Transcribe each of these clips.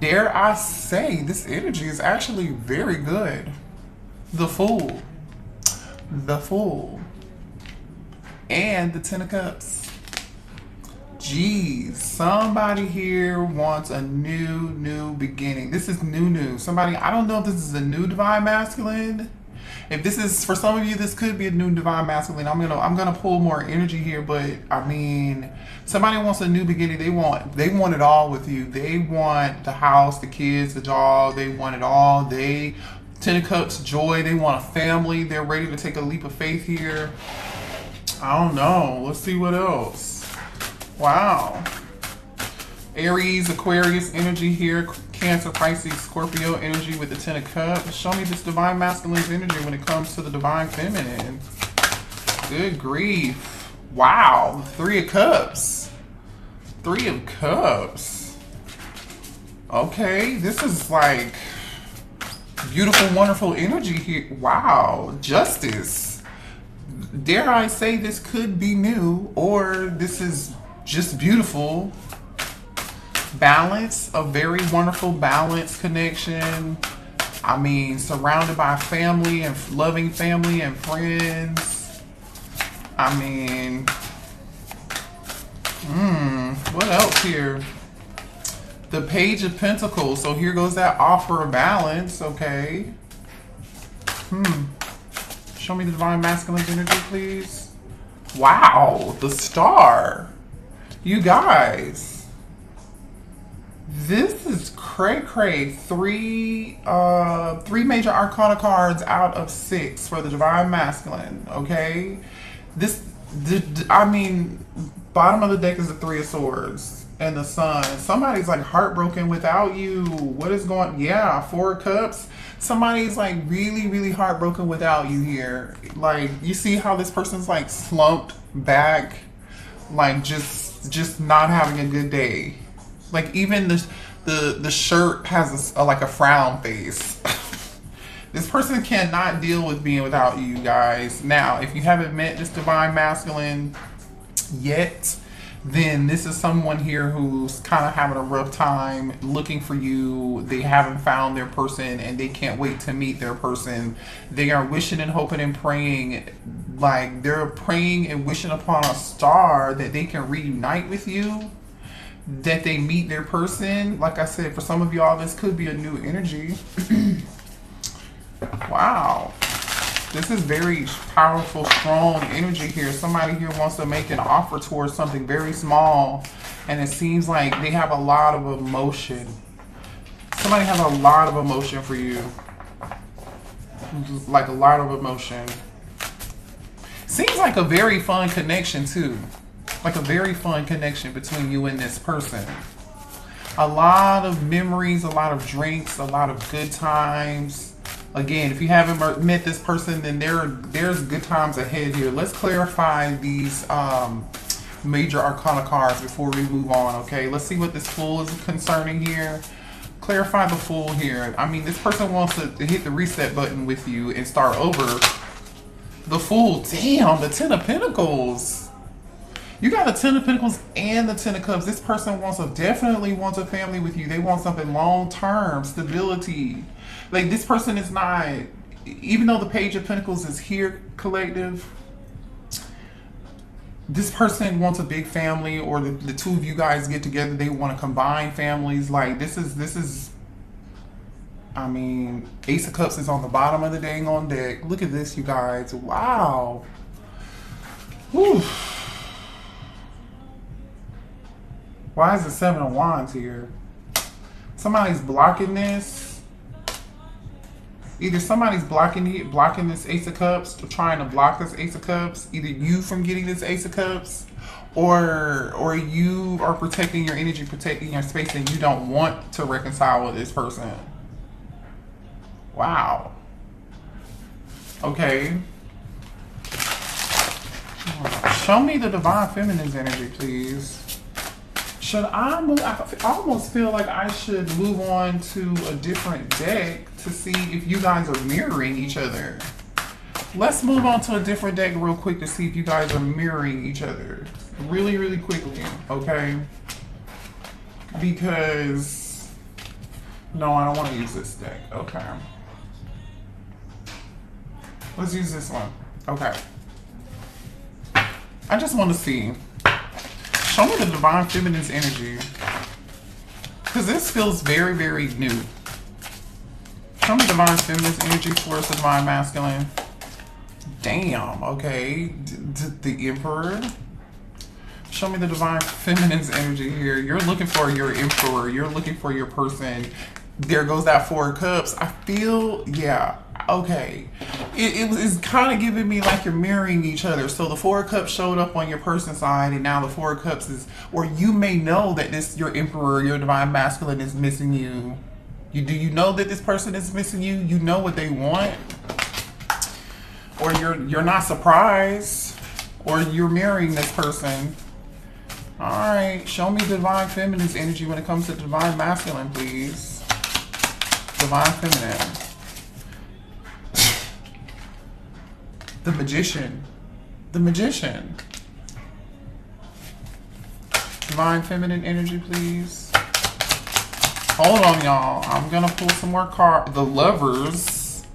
Dare I say, this energy is actually very good. The Fool. The Fool. And the Ten of Cups. Geez, somebody here wants a new beginning. This is new. Somebody, I don't know if this is a new divine masculine. If this is, for some of you, this could be a new divine masculine. I'm gonna pull more energy here, but I mean, somebody wants a new beginning. They want it all with you. They want the house, the kids, the dog. They want it all. Ten of Cups, joy. They want a family. They're ready to take a leap of faith here. I don't know. Let's see what else. Wow. Aries, Aquarius energy here. Cancer, Pisces, Scorpio energy with the Ten of Cups. Show me this divine masculine's energy when it comes to the divine feminine. Good grief. Wow. Three of Cups. Three of Cups. Okay. This is like beautiful, wonderful energy here. Wow. Justice. Dare I say this could be new, or this is just beautiful. Balance, a very wonderful balance connection. I mean, surrounded by family and loving family and friends. I mean, what else here? The Page of Pentacles. So here goes that offer of balance. Okay. Show me the divine masculine energy, please. Wow, the Star. You guys. This is cray. Three major arcana cards out of 6 for the divine masculine. Okay, I mean, bottom of the deck is the Three of Swords and the Sun. Somebody's like heartbroken without you. What is going? Yeah, Four of Cups. Somebody's like really heartbroken without you here. Like, you see how this person's like slumped back, like just not having a good day. Like, even the shirt has like a frown face. This person cannot deal with being without you guys. Now, if you haven't met this divine masculine yet, then this is someone here who's kind of having a rough time looking for you. They haven't found their person and they can't wait to meet their person. They are wishing and hoping and praying, like they're praying and wishing upon a star that they can reunite with you, that they meet their person. Like I said, for some of y'all, this could be a new energy. Wow. This is very powerful, strong energy here. Somebody here wants to make an offer towards something very small, and it seems like they have a lot of emotion. Somebody has a lot of emotion for you. Like a lot of emotion. Seems like a very fun connection too. Like a very fun connection between you and this person. A lot of memories, a lot of drinks, a lot of good times. Again, if you haven't met this person, then there's good times ahead here. Let's clarify these major arcana cards before we move on, okay? Let's see what this Fool is concerning here. Clarify the Fool here. I mean, this person wants to hit the reset button with you and start over. The Fool, damn, the Ten of Pentacles. You got the Ten of Pentacles and the Ten of Cups. This person definitely wants a family with you. They want something long-term, stability. Like, this person is not, even though the Page of Pentacles is here, collective, this person wants a big family, or the two of you guys get together. They want to combine families. Like, this is, I mean, Ace of Cups is on the bottom of the dang on deck. Look at this, you guys. Wow. Whew. Why is the Seven of Wands here? Somebody's blocking this. Either somebody's blocking this Ace of Cups, or trying to block this Ace of Cups. Either you from getting this Ace of Cups, or you are protecting your energy, protecting your space, and you don't want to reconcile with this person. Wow. Okay. Show me the divine feminine's energy, please. Should I move? I almost feel like I should move on to a different deck to see if you guys are mirroring each other. Let's move on to a different deck real quick to see if you guys are mirroring each other. Really quickly, okay? Because No, I don't want to use this deck. Okay. Let's use this one. Okay. I just want to see. Show me the divine feminine's energy. Because this feels very, very new. Show me divine feminine's energy towards the divine masculine. Damn, okay. The Emperor. Show me the divine feminine's energy here. You're looking for your Emperor. You're looking for your person. There goes that Four of Cups. I feel, yeah, okay. It's kind of giving me like you're mirroring each other. So the Four of Cups showed up on your person's side, and now the Four of Cups is, or you may know that this, your Emperor, your divine masculine is missing you. Do you know that this person is missing you? You know what they want? Or you're not surprised, or you're mirroring this person. All right, show me divine feminine's energy when it comes to divine masculine, please. Divine feminine. The Magician. The Magician. Divine feminine energy, please. Hold on, y'all. I'm gonna pull some more cards. The Lovers.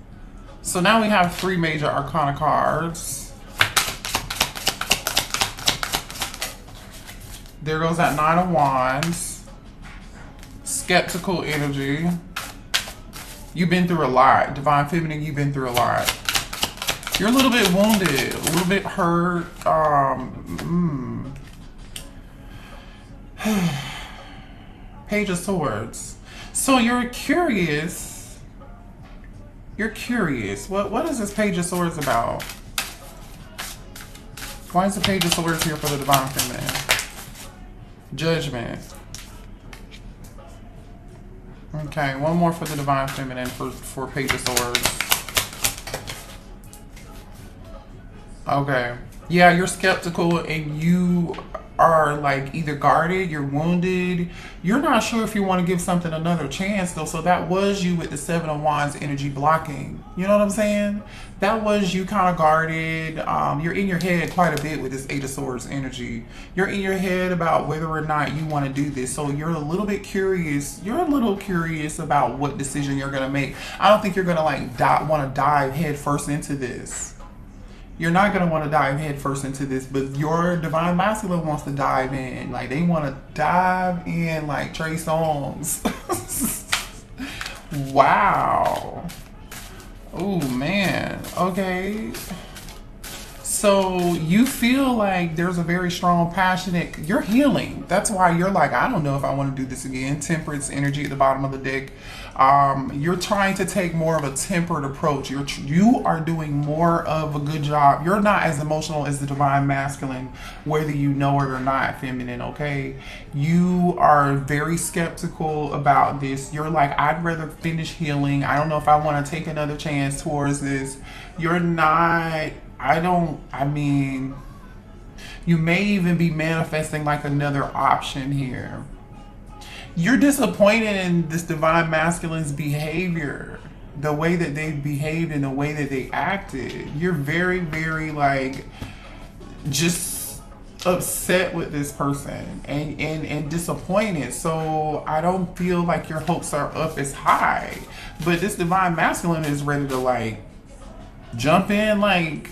So now we have 3 major arcana cards. There goes that Nine of Wands. Skeptical energy. You've been through a lot. Divine feminine, you've been through a lot. You're a little bit wounded, a little bit hurt. Page of Swords. So you're curious. You're curious. What is this Page of Swords about? Why is the Page of Swords here for the divine feminine? Judgment. Okay, one more for the divine feminine for Page of Swords. Okay. Yeah, you're skeptical and you are like either guarded, you're wounded. You're not sure if you want to give something another chance though. So that was you with the Seven of Wands energy blocking. You know what I'm saying? That was you kind of guarded. You're in your head quite a bit with this Eight of Swords energy. You're in your head about whether or not you want to do this. So you're a little bit curious. You're a little curious about what decision you're going to make. I don't think you're going to like want to dive head first into this. You're not going to want to dive head first into this, but your divine masculine wants to dive in. Like, they want to dive in like Trey Songz. Wow. Oh, man. Okay. So you feel like there's a very strong, passionate, you're healing. That's why you're like, I don't know if I want to do this again. Temperance energy at the bottom of the deck. You're trying to take more of a tempered approach. You are doing more of a good job. You're not as emotional as the divine masculine, whether you know it or not, feminine, okay? You are very skeptical about this. You're like, I'd rather finish healing. I don't know if I want to take another chance towards this. You're not, I mean, you may even be manifesting like another option here. You're disappointed in this divine masculine's behavior, the way that they behaved and the way that they acted. You're very, very like just upset with this person and disappointed. So I don't feel like your hopes are up as high. But this divine masculine is ready to like jump in like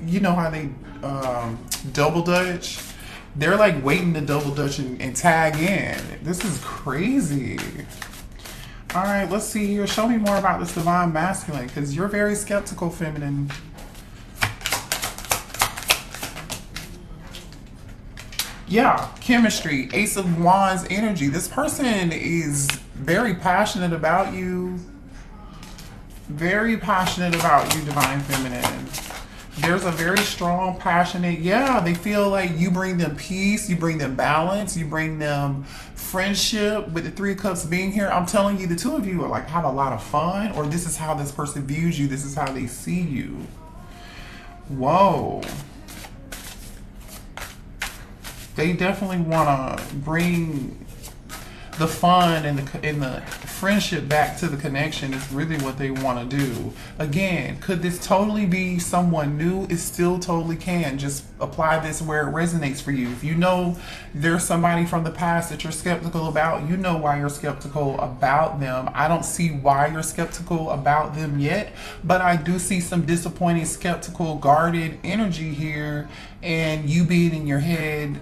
you know how they double dutch. They're like waiting to double dutch and tag in. This is crazy. All right, let's see here. Show me more about this divine masculine because you're very skeptical, feminine. Yeah, chemistry, Ace of Wands energy. This person is very passionate about you. Very passionate about you, divine feminine. There's a very strong, passionate, yeah, they feel like you bring them peace, you bring them balance, you bring them friendship. With the Three of Cups being here, I'm telling you, the two of you are like have a lot of fun, or this is how this person views you, this is how they see you. Whoa. They definitely want to bring the fun and the friendship back to the connection is really what they want to do. Again, could this totally be someone new? It still totally can. Just apply this where it resonates for you. If you know there's somebody from the past that you're skeptical about, you know why you're skeptical about them. I don't see why you're skeptical about them yet, but I do see some disappointing, skeptical, guarded energy here, and you being in your head,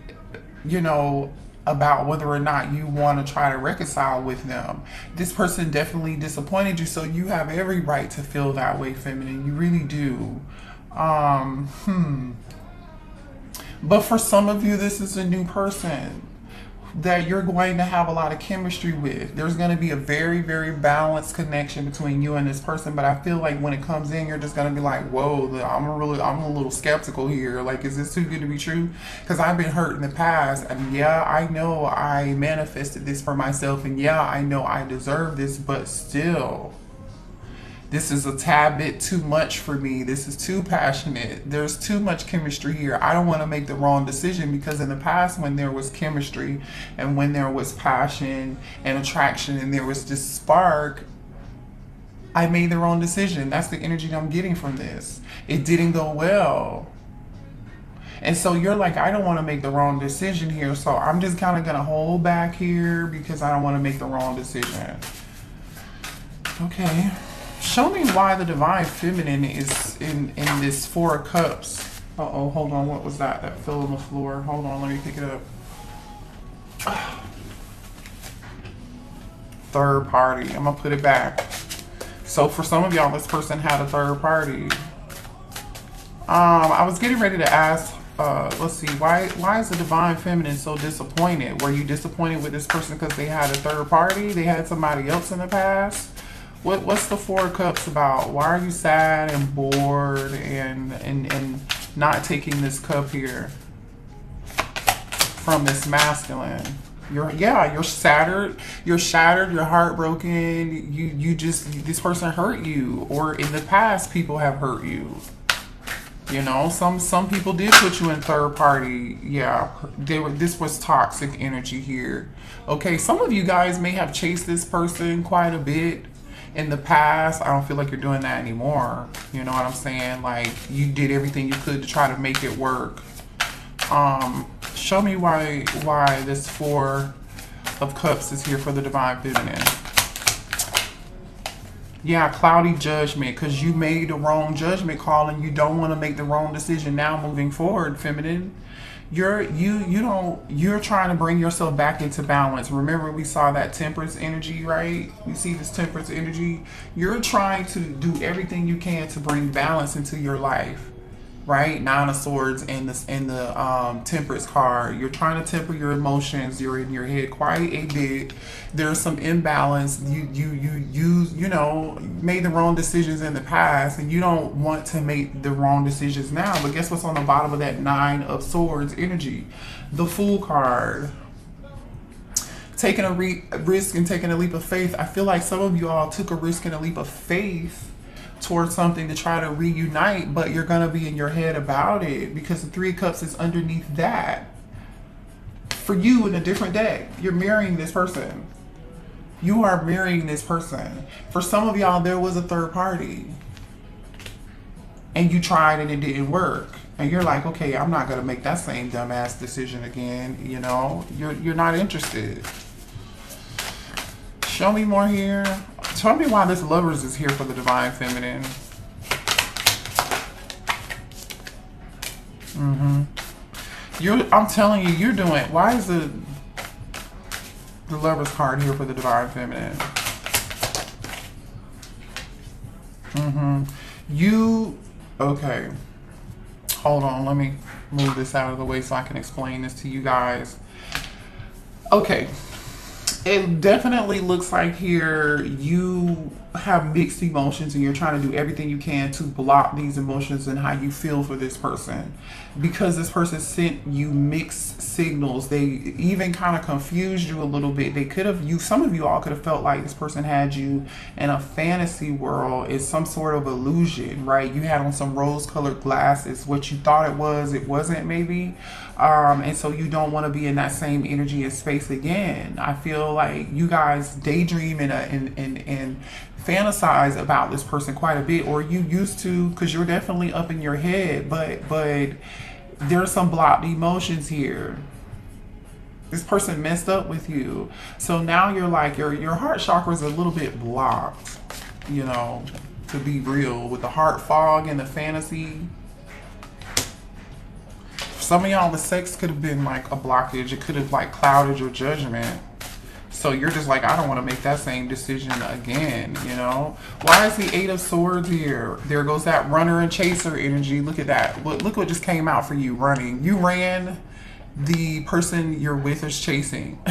you know, about whether or not you want to try to reconcile with them. This person definitely disappointed you, so you have every right to feel that way, feminine. You really do. But for some of you, this is a new person that you're going to have a lot of chemistry with. There's going to be a very, very balanced connection between you and this person. But I feel like when it comes in, you're just going to be like, whoa, I'm a little skeptical here. Like, is this too good to be true? Because I've been hurt in the past. And yeah, I know I manifested this for myself. And yeah, I know I deserve this. But still, this is a tad bit too much for me. This is too passionate. There's too much chemistry here. I don't want to make the wrong decision, because in the past, when there was chemistry and when there was passion and attraction and there was this spark, I made the wrong decision. That's the energy that I'm getting from this. It didn't go well. And so you're like, I don't want to make the wrong decision here. So I'm just kind of going to hold back here because I don't want to make the wrong decision. Okay. Show me why the divine feminine is in this Four of Cups. Uh-oh, hold on. What was that? That fell on the floor. Hold on, let me pick it up. Third party. I'm going to put it back. So for some of y'all, this person had a third party. I was getting ready to ask, let's see, why is the divine feminine so disappointed? Were you disappointed with this person because they had a third party? They had somebody else in the past? What's the Four of Cups about? Why are you sad and bored and not taking this cup here from this masculine? You're shattered, you're heartbroken, this person hurt you, or in the past people have hurt you. You know, some people did put you in third party. Yeah, this was toxic energy here. Okay, some of you guys may have chased this person quite a bit in the past. I don't feel like you're doing that anymore. You know what I'm saying? Like, you did everything you could to try to make it work. Show me why this Four of Cups is here for the divine feminine. Yeah, cloudy judgment, because you made the wrong judgment call and you don't want to make the wrong decision now moving forward, feminine. You're trying to bring yourself back into balance. Remember, we saw that Temperance energy, right? You see this Temperance energy. You're trying to do everything you can to bring balance into your life, right? Nine of Swords and the Temperance card. You're trying to temper your emotions. You're in your head quite a bit. There's some imbalance. You know, made the wrong decisions in the past, and you don't want to make the wrong decisions now. But guess what's on the bottom of that Nine of Swords energy? The Fool card. Taking a risk and taking a leap of faith. I feel like some of you all took a risk and a leap of faith towards something to try to reunite, but you're going to be in your head about it because the Three of Cups is underneath that. For you, in a different deck, you're marrying this person. You are marrying this person. For some of y'all, there was a third party and you tried and it didn't work. And you're like, okay, I'm not going to make that same dumbass decision again. You know, you're not interested. Show me more here. Tell me why this Lovers is here for the divine feminine. I'm telling you, you're doing. Why is the Lovers card here for the divine feminine? Okay. Hold on. Let me move this out of the way so I can explain this to you guys. Okay. It definitely looks like here you have mixed emotions and you're trying to do everything you can to block these emotions and how you feel for this person, because this person sent you mixed signals. They even kind of confused you a little bit. They could have, some of you all could have felt like this person had you in a fantasy world. It's some sort of illusion, right? You had on some rose colored glasses. What you thought it wasn't, maybe. And so you don't want to be in that same energy and space again. I feel like you guys daydream and fantasize about this person quite a bit, or you used to, because you're definitely up in your head, but there's some blocked emotions here. This person messed up with you, so now you're like, your heart chakra is a little bit blocked, you know, to be real, with the heart fog and the fantasy. For some of y'all, the sex could have been like a blockage. It could have like clouded your judgment. So you're just like, I don't want to make that same decision again, you know? Why is the Eight of Swords here? There goes that runner and chaser energy. Look at that. Look what just came out for you, running. You ran, the person you're with is chasing.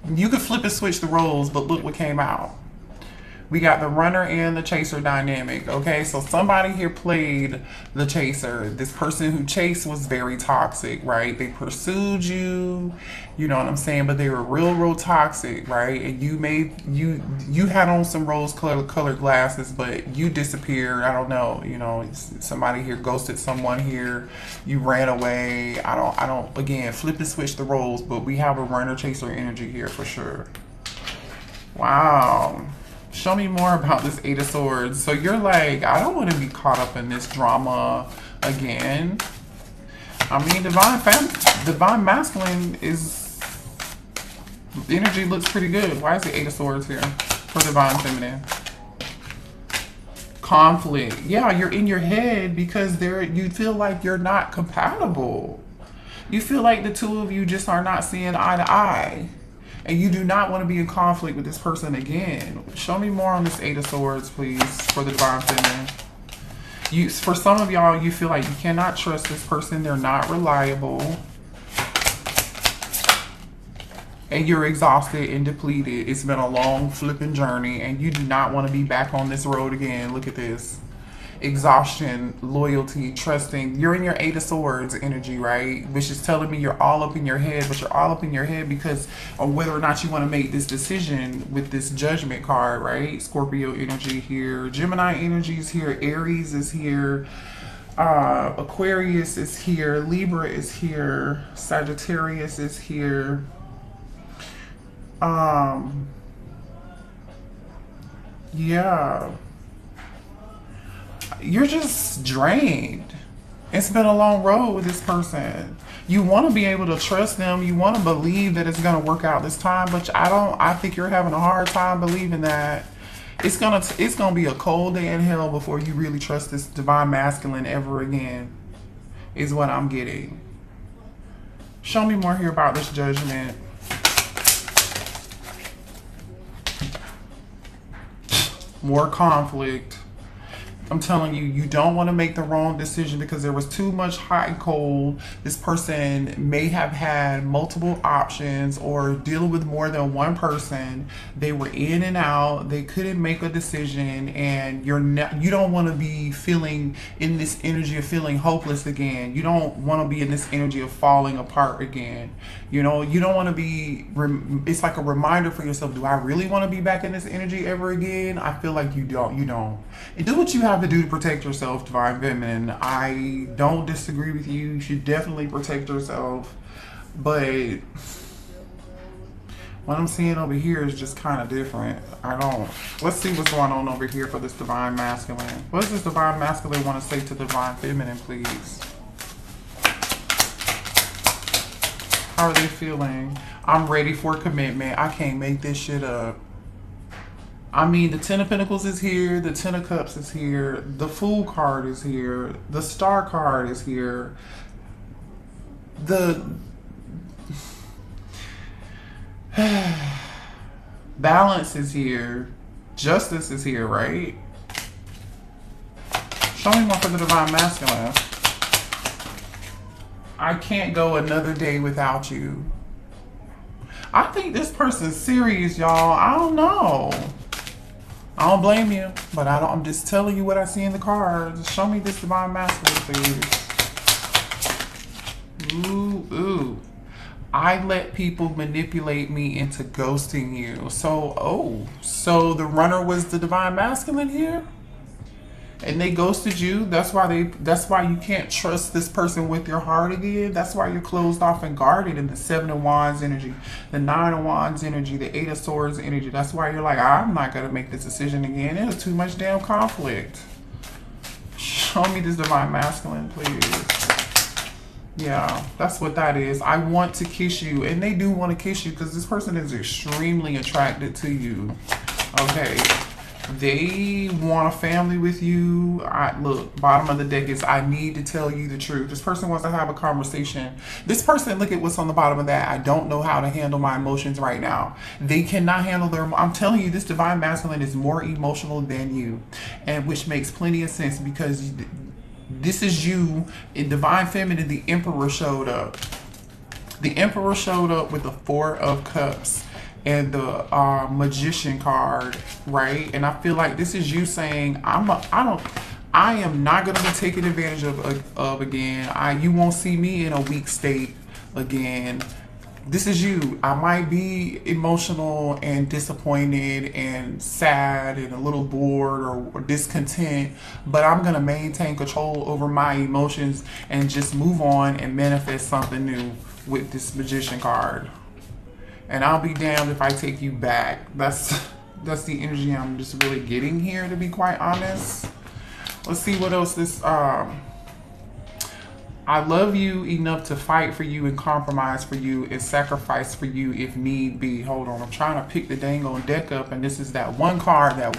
You could flip and switch the roles, but look what came out. We got the runner and the chaser dynamic, okay? So somebody here played the chaser. This person who chased was very toxic, right? They pursued you, you know what I'm saying? But they were real toxic, right? And you had on some rose colored glasses, but you disappeared. I don't know, you know, somebody here ghosted someone here. You ran away. I don't, again, flip and switch the roles, but we have a runner chaser energy here for sure. Wow. Show me more about this Eight of Swords. So you're like, I don't want to be caught up in this drama again. I mean, divine masculine is, energy looks pretty good. Why is the Eight of Swords here for divine feminine? Conflict. Yeah, you're in your head because you feel like you're not compatible. You feel like the two of you just are not seeing eye to eye. And you do not want to be in conflict with this person again. Show me more on this Eight of Swords, please, for the divine feminine. For some of y'all, you feel like you cannot trust this person. They're not reliable. And you're exhausted and depleted. It's been a long flipping journey, and you do not want to be back on this road again. Look at this. Exhaustion, loyalty, trusting. You're in your Eight of Swords energy, right? Which is telling me you're all up in your head, but you're all up in your head because of whether or not you want to make this decision with this judgment card, right? Scorpio energy here, Gemini energy is here, Aries is here, Aquarius is here, Libra is here, Sagittarius is here. Yeah. You're just drained. It's been a long road with this person. You want to be able to trust them. You want to believe that it's going to work out this time, but I think you're having a hard time believing that. It's going to be a cold day in hell before you really trust this divine masculine ever again, is what I'm getting. Show me more here about this judgment. More conflict. I'm telling you, you don't want to make the wrong decision because there was too much hot and cold. This person may have had multiple options or dealing with more than one person. They were in and out. They couldn't make a decision, and you don't want to be feeling in this energy of feeling hopeless again. You don't want to be in this energy of falling apart again. You know, you don't want to be, it's like a reminder for yourself, do I really want to be back in this energy ever again? I feel like you don't. And do what you have to do to protect yourself, divine feminine. I don't disagree with you. You should definitely protect yourself. But what I'm seeing over here is just kind of different. Let's see what's going on over here for this divine masculine. What does this divine masculine want to say to divine feminine, please? How are they feeling? I'm ready for commitment. I can't make this shit up. I mean, the Ten of Pentacles is here. The Ten of Cups is here. The Fool card is here. The Star card is here. The Balance is here. Justice is here, right? Show me more for the divine masculine. I can't go another day without you. I think this person's serious, y'all. I don't know. I don't blame you, but I'm just telling you what I see in the cards. Show me this divine masculine, please. Ooh, ooh. I let people manipulate me into ghosting you. So the runner was the divine masculine here? And they ghosted you. That's why you can't trust this person with your heart again. That's why you're closed off and guarded in the 7 of Wands energy, the 9 of Wands energy, the 8 of Swords energy. That's why you're like, I'm not gonna make this decision again. There's too much damn conflict. Show me this divine masculine, please. Yeah, that's what that is. I want to kiss you, and they do want to kiss you because this person is extremely attracted to you. Okay. They want a family with you. Look, bottom of the deck is I need to tell you the truth. This person wants to have a conversation. This person, look at what's on the bottom of that. I don't know how to handle my emotions right now. They cannot handle I'm telling you, this divine masculine is more emotional than you, and which makes plenty of sense because this is you. In divine feminine, the Emperor showed up. The Emperor showed up with the 4 of Cups and the Magician card, right? And I feel like this is you saying, I am not gonna be taken advantage of again. You won't see me in a weak state again. This is you. I might be emotional and disappointed and sad and a little bored or discontent, but I'm gonna maintain control over my emotions and just move on and manifest something new with this Magician card. And I'll be damned if I take you back. That's the energy I'm just really getting here, to be quite honest. Let's see what else this I love you enough to fight for you and compromise for you and sacrifice for you if need be. Hold on, I'm trying to pick the dang on deck up, and this is that one card that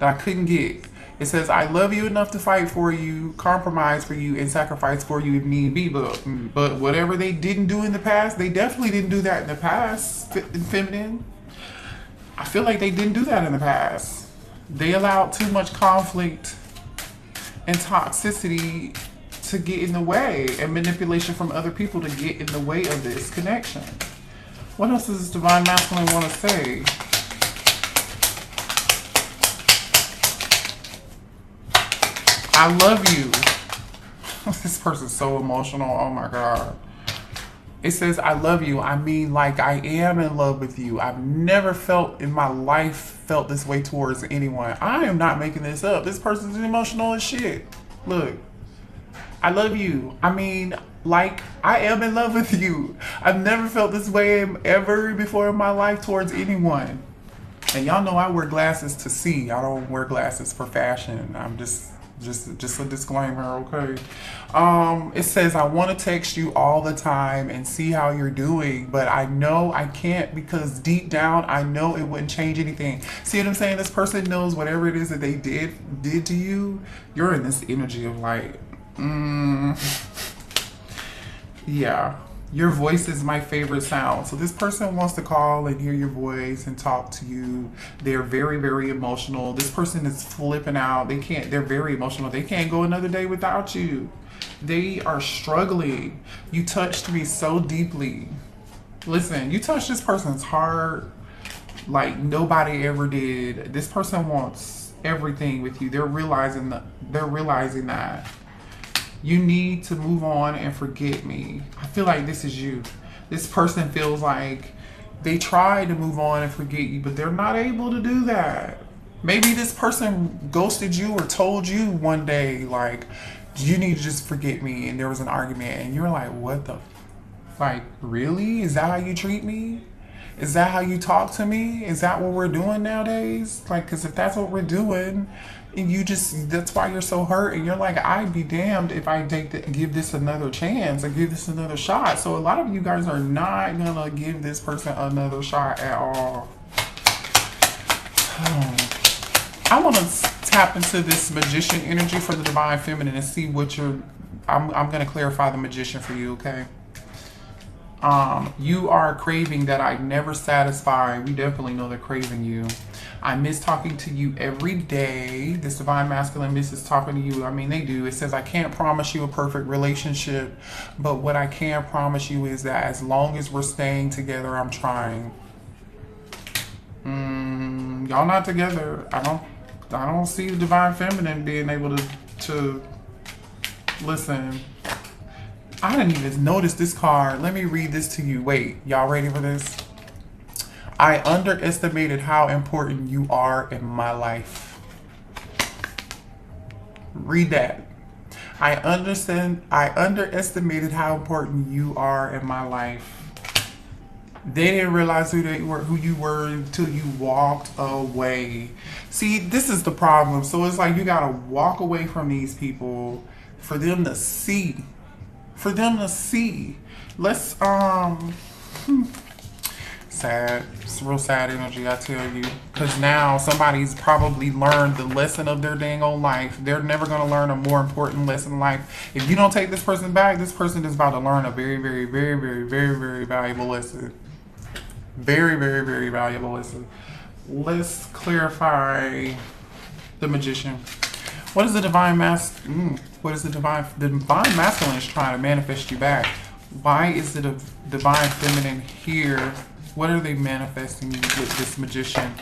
I couldn't get. It says, I love you enough to fight for you, compromise for you, and sacrifice for you if need be. But whatever they didn't do in the past, they definitely didn't do that in the past, feminine. I feel like they didn't do that in the past. They allowed too much conflict and toxicity to get in the way, and manipulation from other people to get in the way of this connection. What else does this divine masculine want to say? I love you. This person's so emotional. Oh my God. It says, I love you. I mean, like, I am in love with you. I've never felt in my life felt this way towards anyone. I am not making this up. This person's emotional as shit. Look, I love you. I mean, like, I am in love with you. I've never felt this way ever before in my life towards anyone. And y'all know I wear glasses to see. I don't wear glasses for fashion. I'm just a disclaimer, okay? It says, I want to text you all the time and see how you're doing, but I know I can't because deep down, I know it wouldn't change anything. See what I'm saying? This person knows whatever it is that they did to you. You're in this energy of like, yeah. Your voice is my favorite sound. So this person wants to call and hear your voice and talk to you. They're very, very emotional. This person is flipping out. They're very emotional. They can't go another day without you. They are struggling. You touched me so deeply. Listen, you touched this person's heart like nobody ever did. This person wants everything with you. They're realizing that. You need to move on and forget me. I feel like this is you. This person feels like they tried to move on and forget you, but they're not able to do that. Maybe this person ghosted you or told you one day, like, you need to just forget me, and there was an argument, and you're like, what the? Like, really? Is that how you treat me? Is that how you talk to me? Is that what we're doing nowadays? Like, because if that's what we're doing, and that's why you're so hurt, and you're like, I'd be damned if I give this another chance or give this another shot. So a lot of you guys are not gonna give this person another shot at all. I want to tap into this Magician energy for the divine feminine and see what I'm gonna clarify the Magician for you, okay? You are craving that I never satisfy. We definitely know they're craving you. I miss talking to you every day. This divine masculine misses talking to you. I mean, they do. It says, I can't promise you a perfect relationship, but what I can promise you is that as long as we're staying together, I'm trying. Y'all not together. I don't see the divine feminine being able to listen. I didn't even notice this card. Let me read this to you. Wait, y'all ready for this? I underestimated how important you are in my life. Read that. I underestimated how important you are in my life. They didn't realize who you were until you walked away. See, this is the problem. So it's like you gotta walk away from these people for them to see. For them to see. Let's sad. It's real sad energy, I tell you. Because now somebody's probably learned the lesson of their dang old life. They're never going to learn a more important lesson in life. If you don't take this person back, this person is about to learn a very, very, very, very, very, very valuable lesson. Very, very, very valuable lesson. Let's clarify the magician. What is the divine what is the divine masculine is trying to manifest you back? Why is the divine feminine here? What are they manifesting with this magician?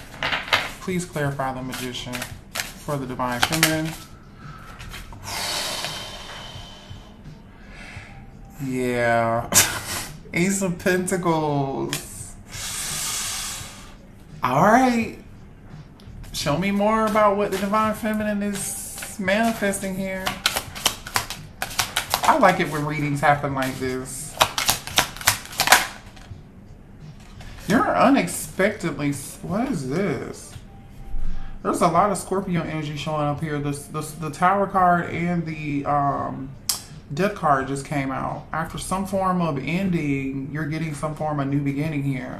Please clarify the magician for the divine feminine. Yeah. Ace of Pentacles. All right. Show me more about what the divine feminine is manifesting here. I like it when readings happen like this. You're unexpectedly, what is this? There's a lot of Scorpio energy showing up here. The Tower card and the Death card just came out. After some form of ending, you're getting some form of new beginning here.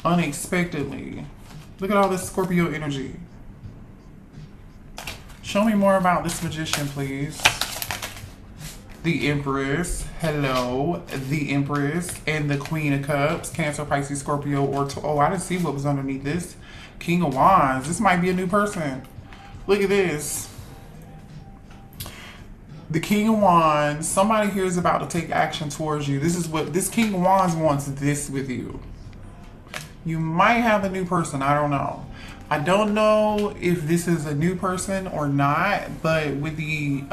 Unexpectedly. Look at all this Scorpio energy. Show me more about this magician, please. The Empress, hello, the Empress, and the Queen of Cups, Cancer, Pisces, Scorpio, or oh, I didn't see what was underneath this. King of Wands, this might be a new person. Look at this. The King of Wands, somebody here is about to take action towards you. This is what, this King of Wands wants this with you. You might have a new person, I don't know. I don't know if this is a new person or not, but with the,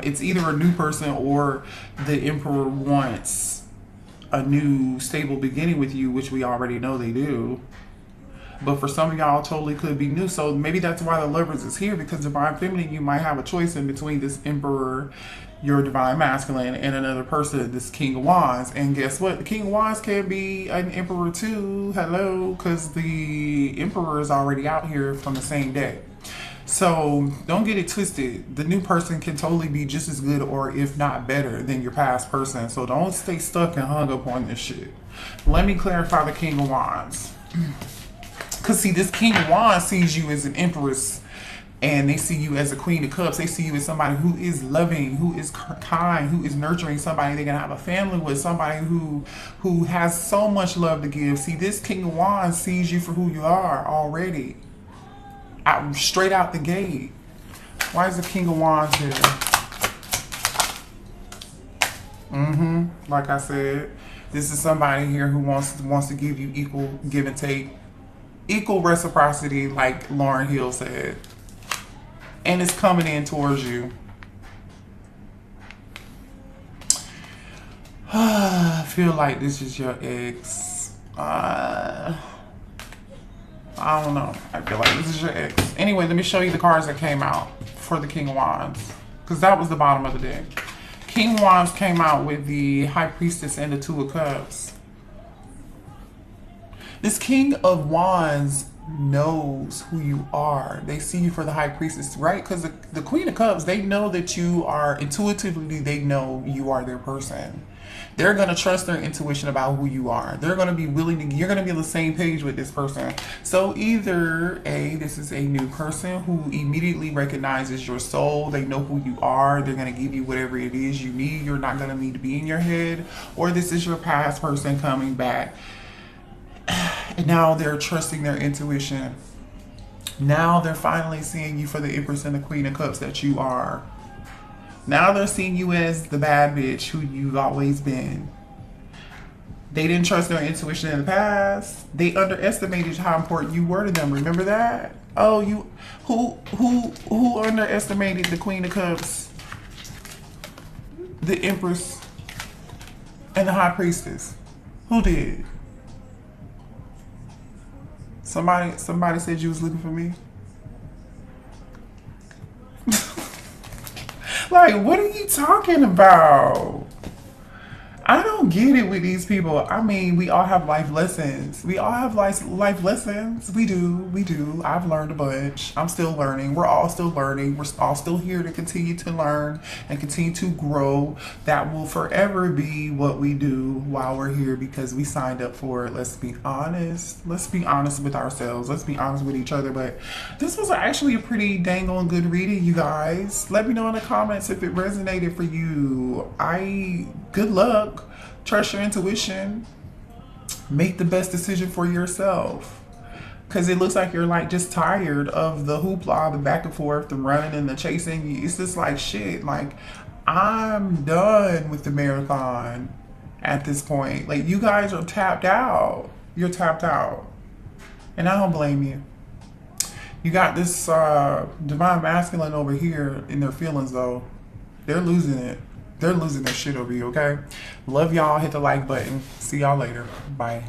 it's either a new person or the Emperor wants a new stable beginning with you, which we already know they do. But for some of y'all, totally could be new. So maybe that's why the Lovers is here, because divine feminine, you might have a choice in between this Emperor, your divine masculine, and another person, this King of Wands. And guess what? The King of Wands can be an Emperor too. Hello, because the Emperor is already out here from the same day. So don't get it twisted. The new person can totally be just as good or if not better than your past person. So don't stay stuck and hung up on this shit. Let me clarify the King of Wands. Because see, this King of Wands sees you as an Empress, and they see you as a Queen of Cups. They see you as somebody who is loving, who is kind, who is nurturing, somebody they're gonna have a family with, somebody who has so much love to give. See, this King of Wands sees you for who you are already, straight out the gate. Why is the King of Wands here? Like I said, this is somebody here who wants to give you equal give and take, equal reciprocity, like Lauryn Hill said. And it's coming in towards you. I feel like this is your ex. I don't know. I feel like this is your ex. Anyway, let me show you the cards that came out for the King of Wands, because that was the bottom of the deck. King of Wands came out with the High Priestess and the Two of Cups. This King of Wands knows who you are. They see you for the High Priestess, right? Because the Queen of Cups, they know that you are, intuitively, they know you are their person. They're going to trust their intuition about who you are. They're going to be willing to, you're going to be on the same page with this person. So either A, this is a new person who immediately recognizes your soul. They know who you are. They're going to give you whatever it is you need. You're not going to need to be in your head. Or this is your past person coming back. And now they're trusting their intuition. Now they're finally seeing you for the Empress and the Queen of Cups that you are. Now they're seeing you as the bad bitch who you've always been. They didn't trust their intuition in the past. They underestimated how important you were to them. Remember that? Oh, you who underestimated the Queen of Cups, the Empress, and the High Priestess? Who did? Somebody said you was looking for me. Like, what are you talking about? I don't get it with these people. I mean, we all have life lessons. We all have life lessons. We do. I've learned a bunch. I'm still learning. We're all still learning. We're all still here to continue to learn and continue to grow. That will forever be what we do while we're here because we signed up for it. Let's be honest. Let's be honest with ourselves. Let's be honest with each other. But this was actually a pretty dang on good reading, you guys. Let me know in the comments if it resonated for you. Good luck. Trust your intuition. Make the best decision for yourself. Because it looks like you're like just tired of the hoopla, the back and forth, the running and the chasing. It's just like shit. Like, I'm done with the marathon at this point. Like, you guys are tapped out. You're tapped out. And I don't blame you. You got this divine masculine over here in their feelings, though. They're losing it. They're losing their shit over you, okay? Love y'all. Hit the like button. See y'all later. Bye.